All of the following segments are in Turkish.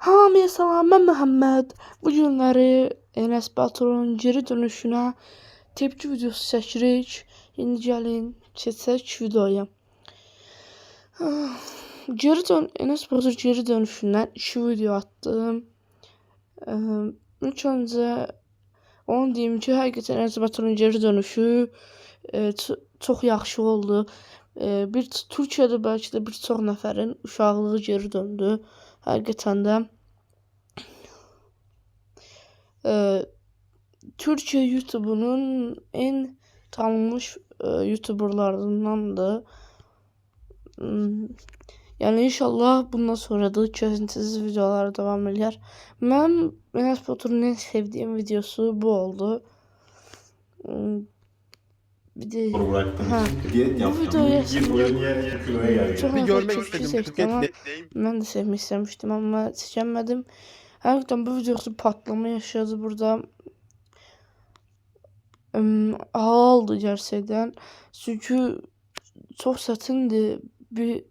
Hamıya salam, mən Məhəmməd. Bu günləri Enes Batur'un geri dönüşünə tepki videosu çəkirik. İndi gəlin keçək videoya. Enes Batur geri dönüşündən 2 video attım. İlk öncə onu deyim ki, həqiqətən Enes Batur'un geri dönüşü çox yaxşı oldu. Türkiyədə bəlkə də bir çox nəfərin uşaqlığı geri döndü. Həqiqətən də Türkiye YouTube'unun en tanınmış YouTuberlarındandır. Yani inşallah bundan sonra da kesintisiz videolar devam eder. Ben Enes Batur'un en sevdiğim videosu bu oldu. Bir de bu videoyu çok görmek istedim ama ben de sevmek istemiştim ama seçemedim. Hakikaten bu videosu patlama yaşadı burada. Aldı gerçekten. Çünkü çok satındı.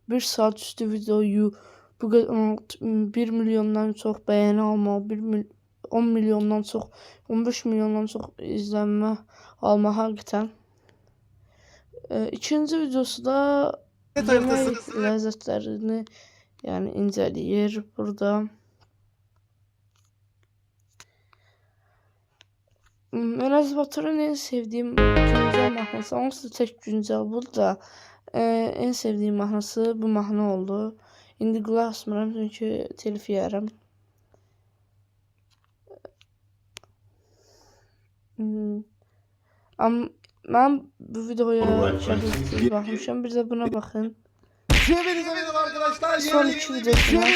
Bir saat üstü videoyu bu 1 milyondan çok beğeni alma, 10 milyondan çok, 15 milyondan çok izlenme alma hakikaten. İkinci videosu da yemek lezzetlerini yani inceleyir burada. Enes Batur'un en sevdiğim güncel mahnası, onsuz da tek güncel bu da en sevdiğim mahnası bu mahnı oldu. İndi qulaq asmıram çünkü telif yeyərəm. Ben bu videoya şəkilsiz baxmışam, bir de buna bakın. Hepinize merhaba arkadaşlar. Son 2 videosuna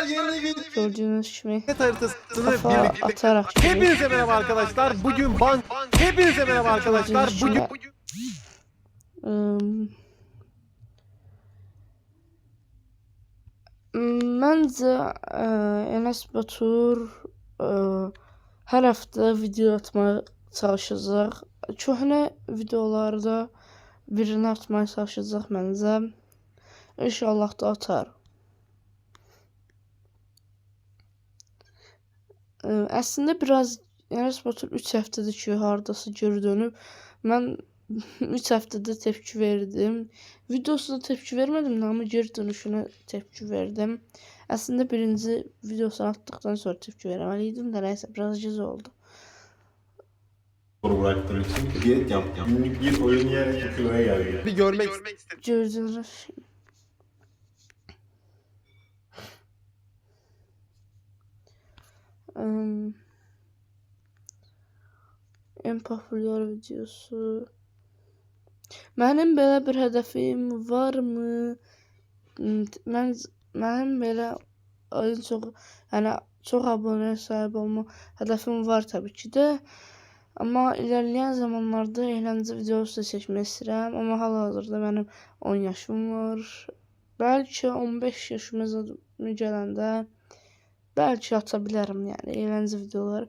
yeni video gördüğünüz gibi haritasını kafa atarak Hepinize merhaba arkadaşlar. Bugün Hepinize merhaba arkadaşlar. Bugün Bence Enes Batur her hafta video atmaya çalışacaq. Köhnə videolarda birini atmaya çalışacaq məncə. İnşallah da atar. Əslində biraz Enes Batur 3 həftədir ki, hardasa geri dönüb. Mən 3 həftədə tepki verdim. Videosuna tepki vermədim ama geri dönüşünə tepki verdim. Əslində birinci videosunu atdıqdan sonra tepki verəməliydim də nəysə biraz gec oldu. bıraktığım için diyet yaptım. Günlük bir oyun yer kiloya geldi. Bir görmek istedim. Gördünüz. En popüler videosu. Mənim belə bir hədəfim varmı? Mənim belə ayın çox abunəyə sahib olma hədəfim var tabii ki də. Amma ilerleyen zamanlarda eğlence videosu da çekmek istedim. Ama hal-hazırda benim 10 yaşım var. Belki 15 yaşıma gələndə belki atabilirim yani eğlence videoları.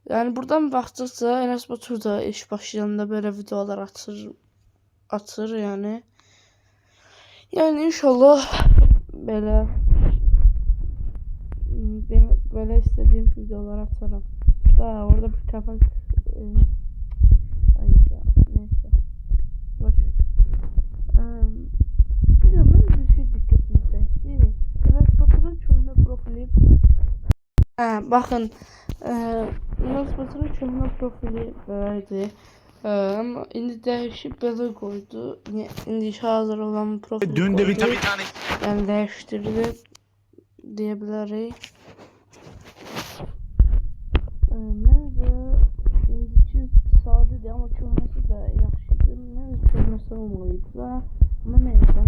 Yani buradan baktıkça Enes Batur da iş başlayanda böyle videolar atır yani. Yani inşallah böyle istediğim videolar atarım. Daha orada bir kapak neyse. Boş. Bir de ben bir şey dikkatimi çekti. Enes Batur'un köhnə profili. Bakın. Enes Batur'un köhnə profili böyleydi. Ama indi dəyişib belə koydu. İndi hazır olan profili Dün de koydu. bir tane Yani değiştirdi diyebiliriz. Məncə indiki sadedir, amma köhnəsi də yaxşıdır. Məncə köhnəsi olmalıydı da. Amma neysə.